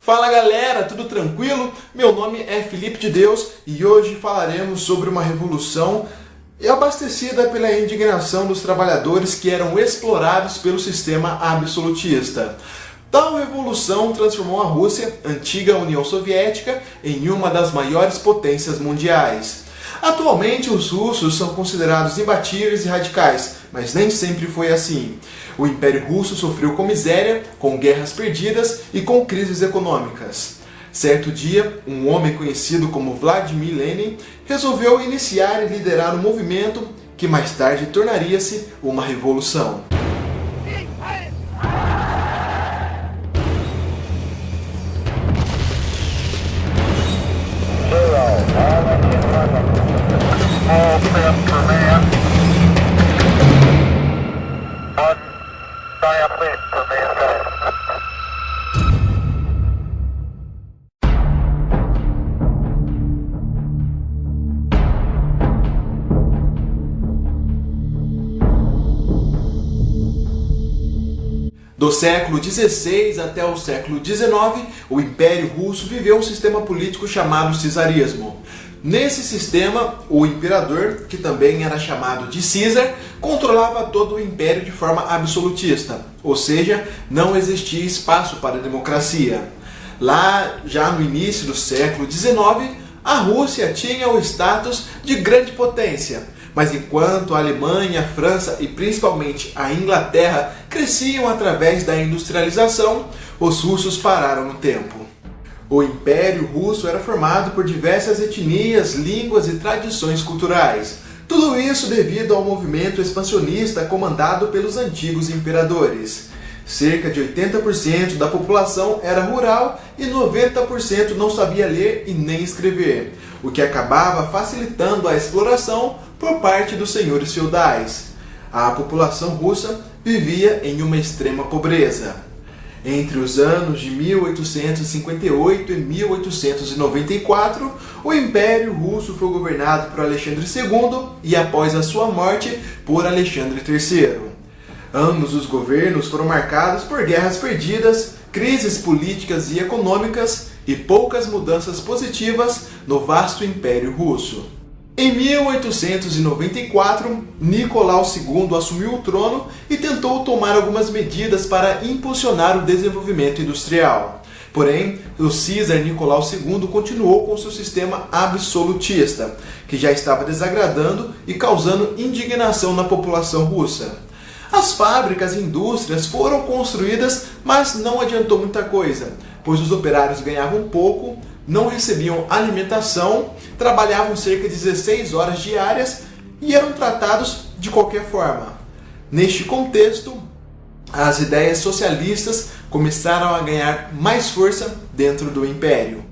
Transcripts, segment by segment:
Fala galera, tudo tranquilo? Meu nome é Felipe de Deus e hoje falaremos sobre uma revolução abastecida pela indignação dos trabalhadores que eram explorados pelo sistema absolutista. Tal revolução transformou a Rússia, antiga União Soviética, em uma das maiores potências mundiais. Atualmente, os russos são considerados imbatíveis e radicais, mas nem sempre foi assim. O Império Russo sofreu com miséria, com guerras perdidas e com crises econômicas. Certo dia, um homem conhecido como Vladimir Lenin resolveu iniciar e liderar um movimento que mais tarde tornaria-se uma revolução. Do século XVI até o século XIX, o Império Russo viveu um sistema político chamado czarismo. Nesse sistema, o imperador, que também era chamado de César, controlava todo o império de forma absolutista, ou seja, não existia espaço para a democracia. Lá, já no início do século XIX, a Rússia tinha o status de grande potência. Mas enquanto a Alemanha, a França e principalmente a Inglaterra cresciam através da industrialização, os russos pararam no tempo. O Império Russo era formado por diversas etnias, línguas e tradições culturais. Tudo isso devido ao movimento expansionista comandado pelos antigos imperadores. Cerca de 80% da população era rural e 90% não sabia ler e nem escrever, o que acabava facilitando a exploração por parte dos senhores feudais. A população russa vivia em uma extrema pobreza. Entre os anos de 1858 e 1894, o Império Russo foi governado por Alexandre II e, após a sua morte, por Alexandre III. Ambos os governos foram marcados por guerras perdidas, crises políticas e econômicas e poucas mudanças positivas no vasto Império Russo. Em 1894, Nicolau II assumiu o trono e tentou tomar algumas medidas para impulsionar o desenvolvimento industrial. Porém, o César Nicolau II continuou com seu sistema absolutista, que já estava desagradando e causando indignação na população russa. As fábricas e indústrias foram construídas, mas não adiantou muita coisa, pois os operários ganhavam pouco, não recebiam alimentação, trabalhavam cerca de 16 horas diárias e eram tratados de qualquer forma. Neste contexto, as ideias socialistas começaram a ganhar mais força dentro do Império.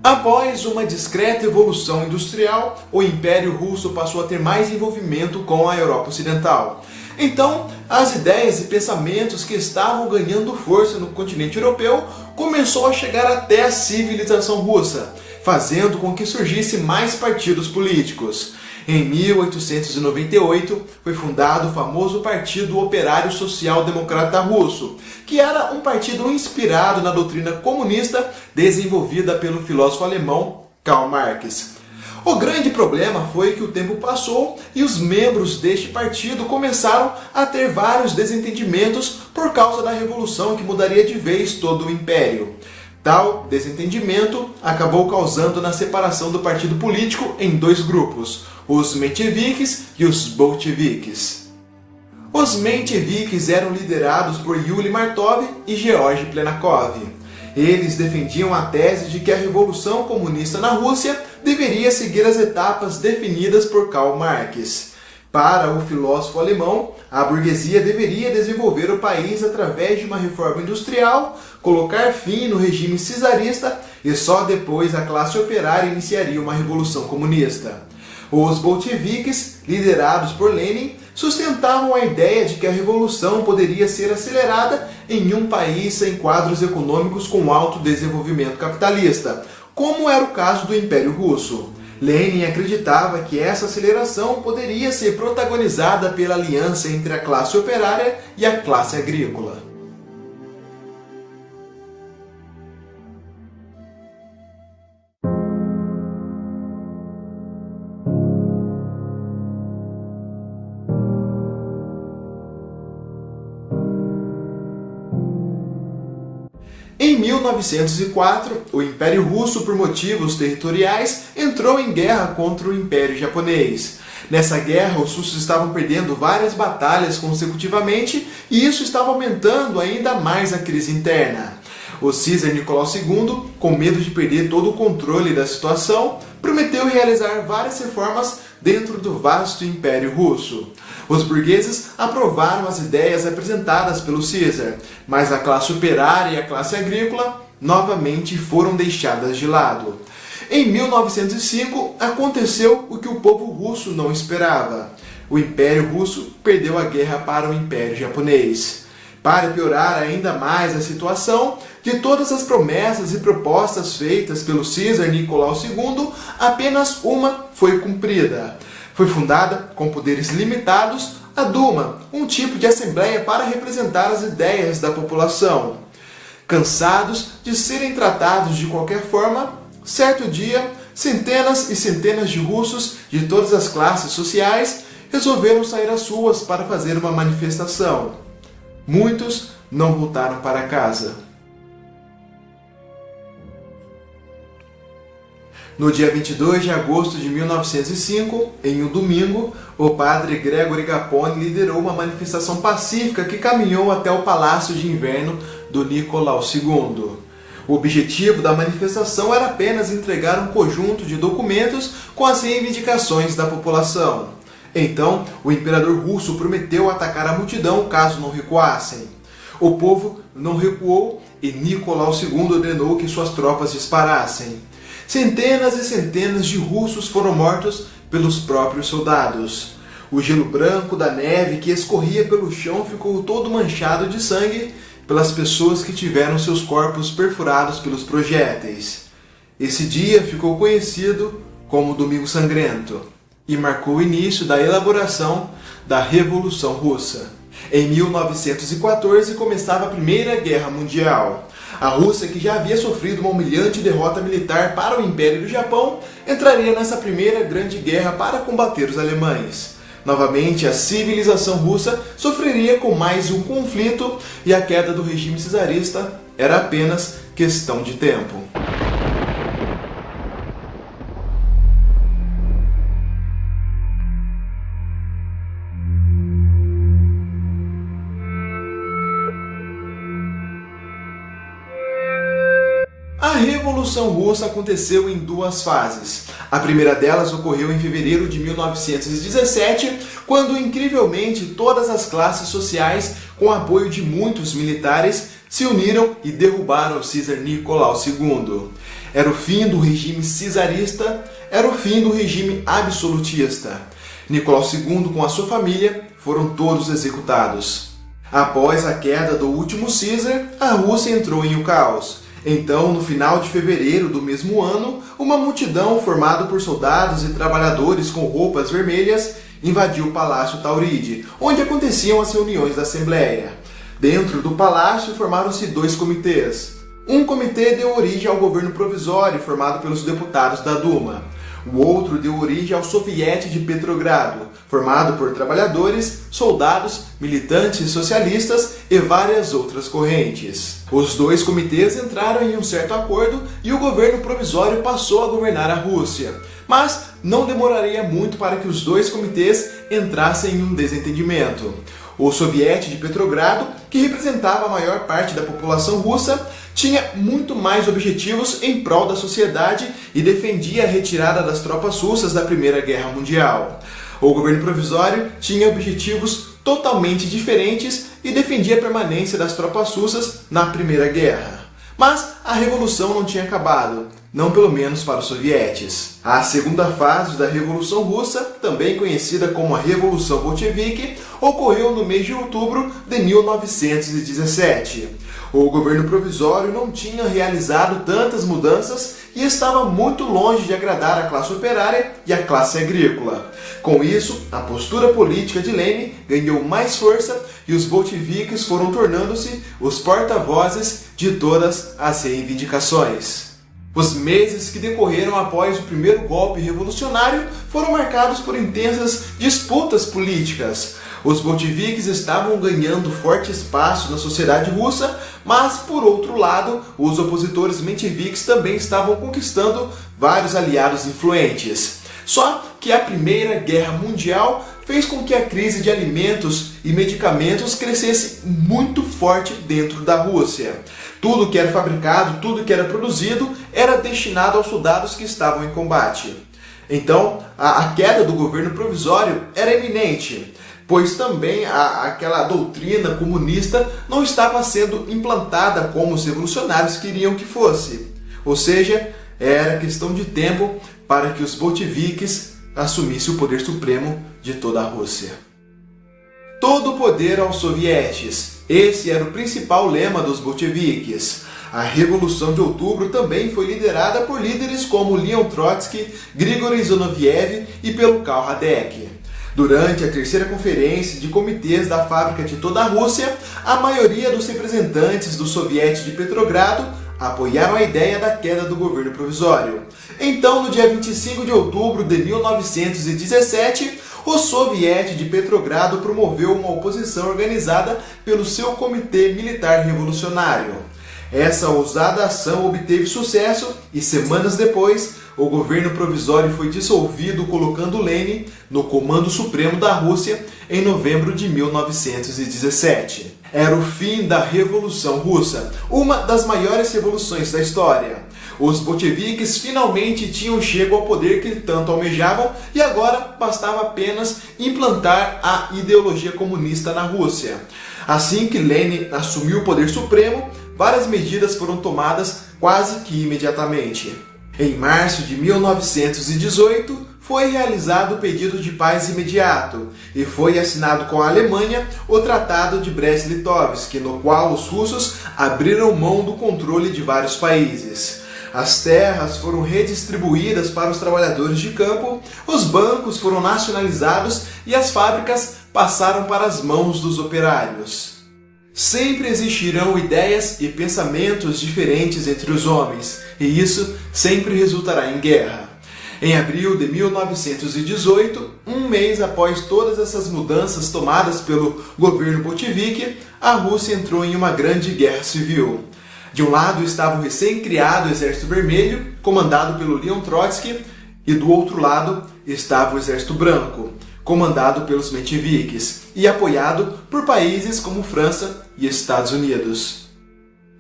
Após uma discreta evolução industrial, o Império Russo passou a ter mais envolvimento com a Europa Ocidental. Então, as ideias e pensamentos que estavam ganhando força no continente europeu começou a chegar até a civilização russa, fazendo com que surgisse mais partidos políticos. Em 1898, foi fundado o famoso Partido Operário Social Democrata Russo, que era um partido inspirado na doutrina comunista desenvolvida pelo filósofo alemão Karl Marx. O grande problema foi que o tempo passou e os membros deste partido começaram a ter vários desentendimentos por causa da revolução que mudaria de vez todo o império. Tal desentendimento acabou causando na separação do partido político em dois grupos, os mencheviques e os bolcheviques. Os mencheviques eram liderados por Yuri Martov e Georgy Plenakov. Eles defendiam a tese de que a revolução comunista na Rússia deveria seguir as etapas definidas por Karl Marx. Para o filósofo alemão, a burguesia deveria desenvolver o país através de uma reforma industrial, colocar fim no regime czarista e só depois a classe operária iniciaria uma revolução comunista. Os bolcheviques, liderados por Lenin, sustentavam a ideia de que a revolução poderia ser acelerada em um país sem quadros econômicos com alto desenvolvimento capitalista, como era o caso do Império Russo. Lenin acreditava que essa aceleração poderia ser protagonizada pela aliança entre a classe operária e a classe agrícola. Em 1904, o Império Russo, por motivos territoriais, entrou em guerra contra o Império Japonês. Nessa guerra, os russos estavam perdendo várias batalhas consecutivamente e isso estava aumentando ainda mais a crise interna. O Czar Nicolau II, com medo de perder todo o controle da situação, prometeu realizar várias reformas dentro do vasto Império Russo. Os burgueses aprovaram as ideias apresentadas pelo Czar, mas a classe operária e a classe agrícola novamente foram deixadas de lado. Em 1905, aconteceu o que o povo russo não esperava. O Império Russo perdeu a guerra para o Império Japonês. Para piorar ainda mais a situação, de todas as promessas e propostas feitas pelo Czar Nicolau II, apenas uma foi cumprida. Foi fundada, com poderes limitados, a Duma, um tipo de assembleia para representar as ideias da população. Cansados de serem tratados de qualquer forma, certo dia, centenas e centenas de russos de todas as classes sociais resolveram sair às ruas para fazer uma manifestação. Muitos não voltaram para casa. No dia 22 de agosto de 1905, em um domingo, o padre Gregory Gapone liderou uma manifestação pacífica que caminhou até o Palácio de Inverno do Nicolau II. O objetivo da manifestação era apenas entregar um conjunto de documentos com as reivindicações da população. Então, o imperador russo prometeu atacar a multidão caso não recuassem. O povo não recuou e Nicolau II ordenou que suas tropas disparassem. Centenas e centenas de russos foram mortos pelos próprios soldados. O gelo branco da neve que escorria pelo chão ficou todo manchado de sangue pelas pessoas que tiveram seus corpos perfurados pelos projéteis. Esse dia ficou conhecido como Domingo Sangrento e marcou o início da elaboração da Revolução Russa. Em 1914 começava a Primeira Guerra Mundial. A Rússia, que já havia sofrido uma humilhante derrota militar para o Império do Japão, entraria nessa primeira grande guerra para combater os alemães. Novamente, a civilização russa sofreria com mais um conflito e a queda do regime czarista era apenas questão de tempo. A Revolução Russa aconteceu em duas fases. A primeira delas ocorreu em fevereiro de 1917, quando incrivelmente todas as classes sociais, com apoio de muitos militares, se uniram e derrubaram o Czar Nicolau II. Era o fim do regime czarista, era o fim do regime absolutista. Nicolau II com a sua família foram todos executados. Após a queda do último Czar, a Rússia entrou em um caos. Então, no final de fevereiro do mesmo ano, uma multidão formada por soldados e trabalhadores com roupas vermelhas invadiu o Palácio Tauride, onde aconteciam as reuniões da Assembleia. Dentro do palácio formaram-se dois comitês. Um comitê deu origem ao governo provisório, formado pelos deputados da Duma. O outro deu origem ao Soviete de Petrogrado, formado por trabalhadores, soldados, militantes socialistas e várias outras correntes. Os dois comitês entraram em um certo acordo e o governo provisório passou a governar a Rússia. Mas não demoraria muito para que os dois comitês entrassem em um desentendimento. O Soviete de Petrogrado, que representava a maior parte da população russa, tinha muito mais objetivos em prol da sociedade e defendia a retirada das tropas russas da Primeira Guerra Mundial. O governo provisório tinha objetivos totalmente diferentes e defendia a permanência das tropas russas na Primeira Guerra. Mas a revolução não tinha acabado, não pelo menos para os sovietes. A segunda fase da Revolução Russa, também conhecida como a Revolução Bolchevique, ocorreu no mês de outubro de 1917. O governo provisório não tinha realizado tantas mudanças e estava muito longe de agradar a classe operária e a classe agrícola. Com isso, a postura política de Lenin ganhou mais força e os bolcheviques foram tornando-se os porta-vozes de todas as reivindicações. Os meses que decorreram após o primeiro golpe revolucionário foram marcados por intensas disputas políticas. Os bolcheviques estavam ganhando forte espaço na sociedade russa, mas, por outro lado, os opositores mencheviques também estavam conquistando vários aliados influentes. Só que a Primeira Guerra Mundial fez com que a crise de alimentos e medicamentos crescesse muito forte dentro da Rússia. Tudo que era fabricado, tudo que era produzido, era destinado aos soldados que estavam em combate. Então, a queda do governo provisório era iminente, pois também aquela doutrina comunista não estava sendo implantada como os revolucionários queriam que fosse. Ou seja, era questão de tempo para que os bolcheviques assumissem o poder supremo de toda a Rússia. Todo o poder aos sovietes. Esse era o principal lema dos bolcheviques. A Revolução de Outubro também foi liderada por líderes como Leon Trotsky, Grigory Zinoviev e pelo Karl Radek. Durante a terceira conferência de comitês da fábrica de toda a Rússia, a maioria dos representantes do Soviete de Petrogrado apoiaram a ideia da queda do governo provisório. Então, no dia 25 de outubro de 1917, o Soviete de Petrogrado promoveu uma oposição organizada pelo seu Comitê Militar Revolucionário. Essa ousada ação obteve sucesso e, semanas depois, o governo provisório foi dissolvido, colocando Lenin no comando supremo da Rússia em novembro de 1917. Era o fim da Revolução Russa, uma das maiores revoluções da história. Os bolcheviques finalmente tinham chego ao poder que tanto almejavam e agora bastava apenas implantar a ideologia comunista na Rússia. Assim que Lenin assumiu o poder supremo, várias medidas foram tomadas quase que imediatamente. Em março de 1918, foi realizado o pedido de paz imediato e foi assinado com a Alemanha o Tratado de Brest-Litovsk, no qual os russos abriram mão do controle de vários países. As terras foram redistribuídas para os trabalhadores de campo, os bancos foram nacionalizados e as fábricas passaram para as mãos dos operários. Sempre existirão ideias e pensamentos diferentes entre os homens, e isso sempre resultará em guerra. Em abril de 1918, um mês após todas essas mudanças tomadas pelo governo bolchevique, a Rússia entrou em uma grande guerra civil. De um lado estava o recém-criado Exército Vermelho, comandado pelo Leon Trotsky, e do outro lado estava o Exército Branco, comandado pelos mencheviques e apoiado por países como França e Estados Unidos.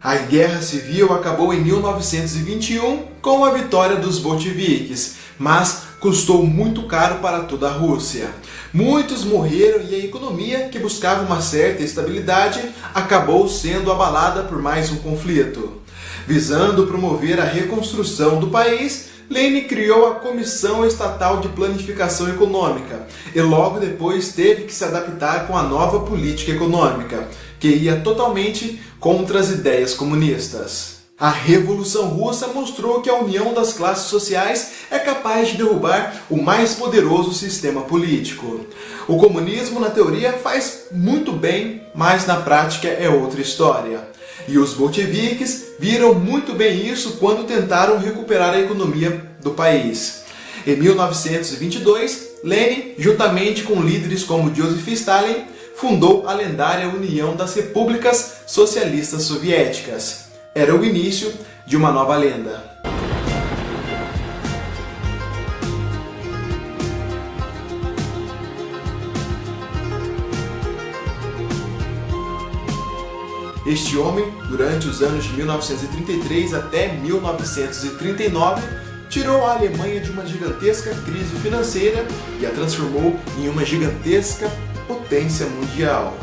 A Guerra Civil acabou em 1921 com a vitória dos bolcheviques, mas custou muito caro para toda a Rússia. Muitos morreram e a economia, que buscava uma certa estabilidade, acabou sendo abalada por mais um conflito. Visando promover a reconstrução do país, Lenin criou a Comissão Estatal de Planificação Econômica e logo depois teve que se adaptar com a nova política econômica, que ia totalmente contra as ideias comunistas. A Revolução Russa mostrou que a união das classes sociais é capaz de derrubar o mais poderoso sistema político. O comunismo, na teoria, faz muito bem, mas na prática é outra história. E os bolcheviques viram muito bem isso quando tentaram recuperar a economia do país. Em 1922, Lenin, juntamente com líderes como Joseph Stalin, fundou a lendária União das Repúblicas Socialistas Soviéticas. Era o início de uma nova lenda. Este homem, durante os anos de 1933 até 1939, tirou a Alemanha de uma gigantesca crise financeira e a transformou em uma gigantesca potência mundial.